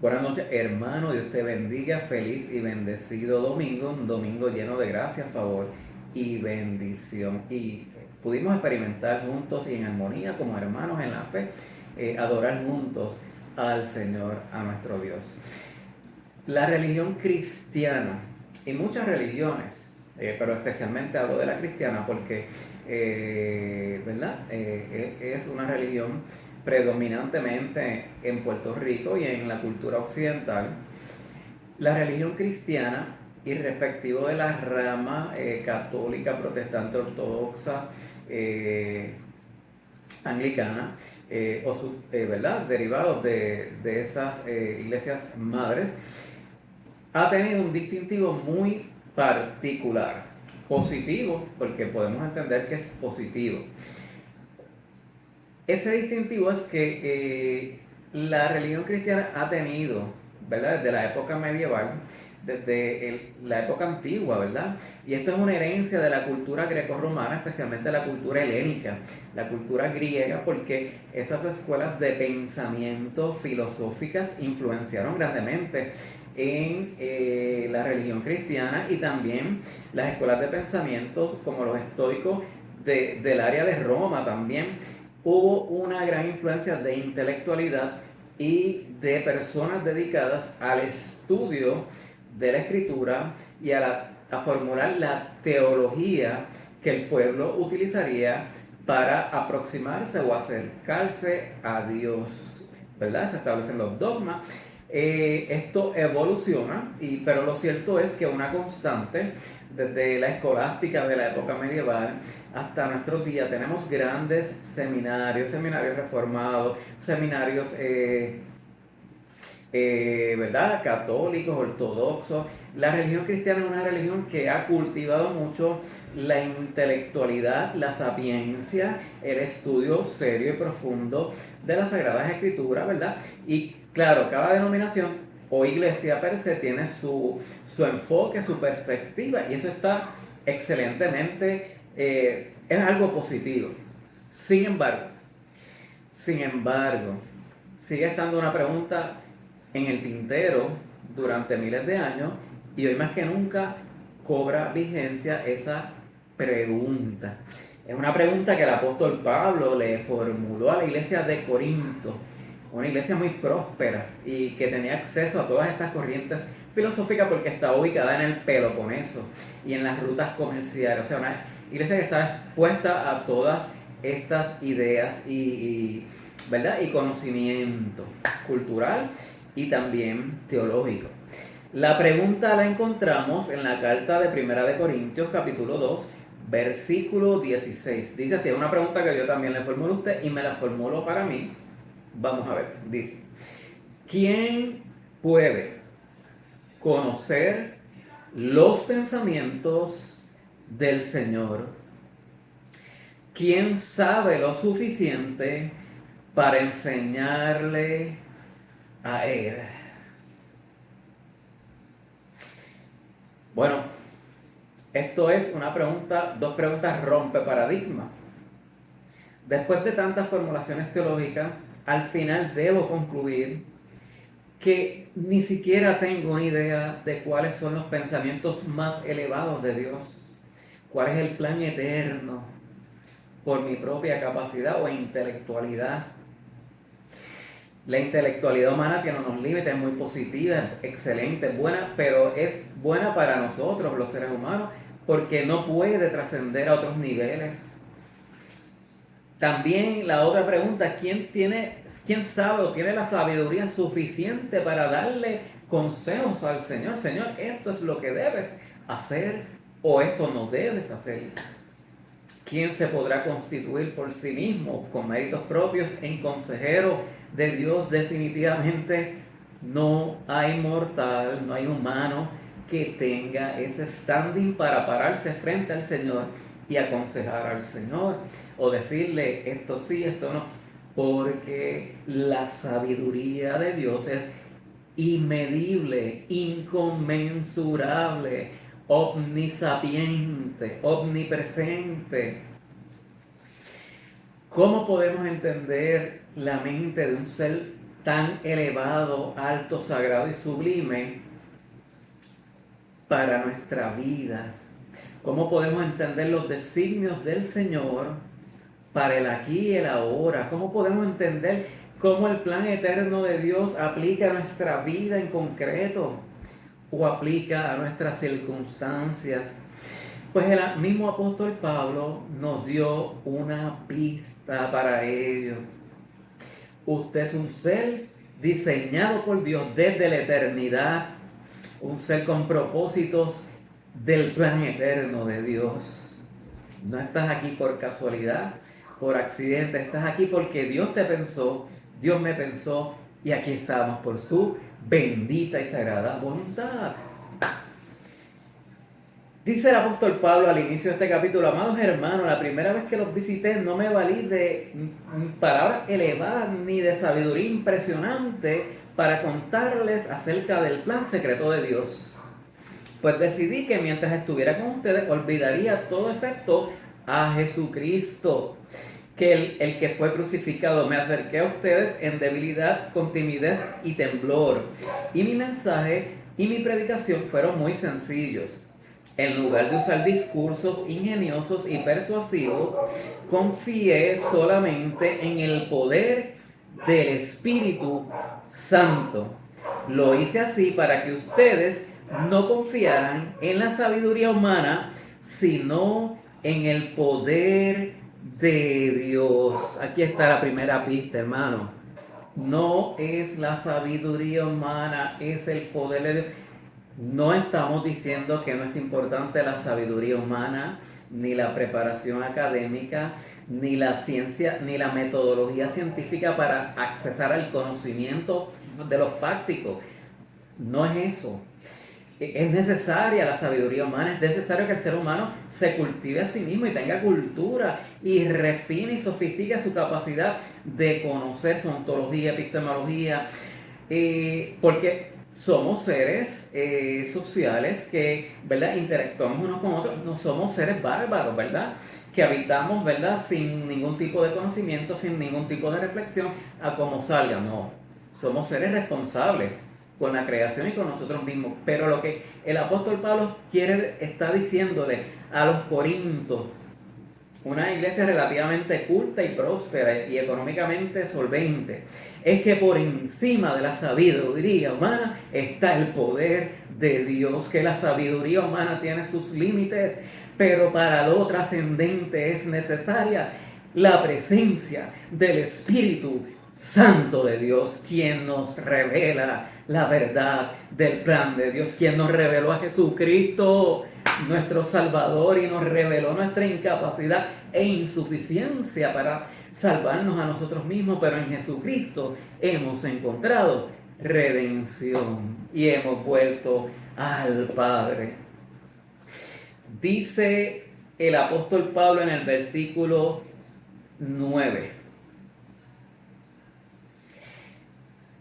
Buenas noches, hermano. Dios te bendiga. Feliz y bendecido domingo. Un domingo lleno de gracia, favor y bendición. Y pudimos experimentar juntos y en armonía como hermanos en la fe, adorar juntos al Señor, a nuestro Dios. La religión cristiana y muchas religiones, pero especialmente hablo de la cristiana porque, ¿verdad? Es una religión predominantemente en Puerto Rico y en la cultura occidental. La religión cristiana, irrespectivo de la rama católica, protestante, ortodoxa, anglicana, ¿verdad? Derivados de esas iglesias madres, ha tenido un distintivo muy particular, positivo, porque podemos entender que es positivo. Ese distintivo es que la religión cristiana ha tenido, ¿verdad? Desde la época medieval, desde la época antigua, ¿verdad? Y esto es una herencia de la cultura grecorromana, especialmente la cultura helénica, la cultura griega, porque esas escuelas de pensamiento filosóficas influenciaron grandemente en la religión cristiana, y también las escuelas de pensamientos como los estoicos del área de Roma también. Hubo una gran influencia de intelectualidad y de personas dedicadas al estudio de la escritura y a formular la teología que el pueblo utilizaría para aproximarse o acercarse a Dios, ¿verdad? Se establecen los dogmas. Esto evoluciona, pero lo cierto es que una constante, desde la escolástica de la época medieval hasta nuestros días, tenemos grandes seminarios, seminarios reformados, seminarios ¿verdad? Católicos, ortodoxos. La religión cristiana es una religión que ha cultivado mucho la intelectualidad, la sapiencia, el estudio serio y profundo de las Sagradas Escrituras, ¿verdad? Y claro, cada denominación o iglesia per se tiene su enfoque, su perspectiva, y eso está excelentemente, es algo positivo. Sin embargo, sin embargo, sigue estando una pregunta en el tintero durante miles de años, y hoy más que nunca cobra vigencia esa pregunta. Es una pregunta que el apóstol Pablo le formuló a la iglesia de Corinto, una iglesia muy próspera y que tenía acceso a todas estas corrientes filosóficas porque estaba ubicada en el Peloponeso y en las rutas comerciales. O sea, una iglesia que estaba expuesta a todas estas ideas ¿verdad? Y conocimiento cultural y también teológico. La pregunta la encontramos en la carta de Primera de Corintios, capítulo 2, versículo 16. Dice así, es una pregunta que yo también le formulo a usted y me la formulo para mí. Vamos a ver, dice, ¿quién puede conocer los pensamientos del Señor? ¿Quién sabe lo suficiente para enseñarle a Él? Bueno, esto es una pregunta, dos preguntas rompe paradigma. Después de tantas formulaciones teológicas, al final debo concluir que ni siquiera tengo una idea de cuáles son los pensamientos más elevados de Dios, cuál es el plan eterno por mi propia capacidad o intelectualidad. La intelectualidad humana tiene unos límites, muy positiva, excelente, buena, pero es buena para nosotros, los seres humanos, porque no puede trascender a otros niveles. También la otra pregunta, quién sabe o tiene la sabiduría suficiente para darle consejos al Señor? Señor, esto es lo que debes hacer o esto no debes hacer. ¿Quién se podrá constituir por sí mismo con méritos propios en consejero de Dios? Definitivamente no hay mortal, no hay humano que tenga ese standing para pararse frente al Señor y aconsejar al Señor o decirle esto sí, esto no, porque la sabiduría de Dios es inmedible, inconmensurable, omnisapiente, omnipresente. ¿Cómo podemos entender la mente de un ser tan elevado, alto, sagrado y sublime para nuestra vida. ¿Cómo podemos entender los designios del Señor para el aquí y el ahora? ¿Cómo podemos entender cómo el plan eterno de Dios aplica a nuestra vida en concreto o aplica a nuestras circunstancias? Pues el mismo apóstol Pablo nos dio una pista para ello. Usted es un ser diseñado por Dios desde la eternidad, un ser con propósitos del plan eterno de Dios. No estás aquí por casualidad, por accidente, estás aquí porque Dios te pensó, Dios me pensó y aquí estamos por su bendita y sagrada voluntad. Dice el apóstol Pablo al inicio de este capítulo: amados hermanos, la primera vez que los visité no me valí de palabras elevadas ni de sabiduría impresionante para contarles acerca del plan secreto de Dios. Pues decidí que mientras estuviera con ustedes olvidaría todo excepto a Jesucristo, que el que fue crucificado. Me acerqué a ustedes en debilidad, con timidez y temblor. Y mi mensaje y mi predicación fueron muy sencillos. En lugar de usar discursos ingeniosos y persuasivos, confié solamente en el poder del Espíritu Santo. Lo hice así para que ustedes no confiaran en la sabiduría humana, sino en el poder de Dios. Aquí está la primera pista, hermano. No es la sabiduría humana, es el poder de Dios. No estamos diciendo que no es importante la sabiduría humana, ni la preparación académica, ni la ciencia, ni la metodología científica para accesar al conocimiento de lo fáctico. No es eso. Es necesaria la sabiduría humana, es necesario que el ser humano se cultive a sí mismo y tenga cultura y refine y sofistique su capacidad de conocer su ontología, epistemología, porque somos seres sociales que, ¿verdad?, interactuamos unos con otros. No somos seres bárbaros, ¿verdad?, que habitamos, ¿verdad?, sin ningún tipo de conocimiento, sin ningún tipo de reflexión a cómo salga. No, somos seres responsables con la creación y con nosotros mismos. Pero lo que el apóstol Pablo está diciéndole a los corintios, una iglesia relativamente culta y próspera y económicamente solvente, es que por encima de la sabiduría humana está el poder de Dios, que la sabiduría humana tiene sus límites, pero para lo trascendente es necesaria la presencia del Espíritu Santo de Dios, quien nos revela la verdad del plan de Dios, quien nos reveló a Jesucristo, nuestro Salvador, y nos reveló nuestra incapacidad e insuficiencia para salvarnos a nosotros mismos, pero en Jesucristo hemos encontrado redención y hemos vuelto al Padre. Dice el apóstol Pablo en el versículo 9.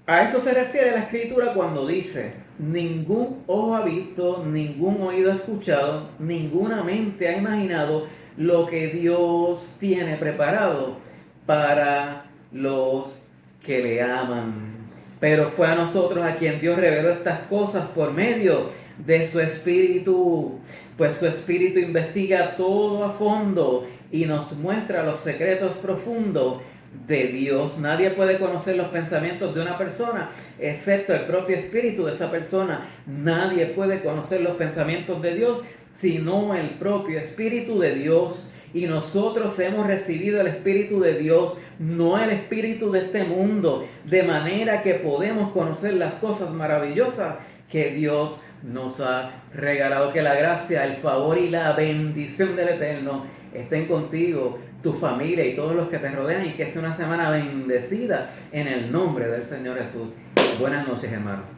A eso se refiere la Escritura cuando dice: ningún ojo ha visto, ningún oído ha escuchado, ninguna mente ha imaginado lo que Dios tiene preparado para los que le aman. Pero fue a nosotros a quien Dios reveló estas cosas por medio de su Espíritu, pues su Espíritu investiga todo a fondo y nos muestra los secretos profundos de Dios. Nadie puede conocer los pensamientos de una persona excepto el propio espíritu de esa persona. Nadie puede conocer los pensamientos de Dios sino el propio Espíritu de Dios. Y nosotros hemos recibido el Espíritu de Dios, no el espíritu de este mundo, de manera que podemos conocer las cosas maravillosas que Dios nos ha regalado. Que la gracia, el favor y la bendición del Eterno estén contigo, tu familia y todos los que te rodean, y que sea una semana bendecida en el nombre del Señor Jesús. Buenas noches, hermanos.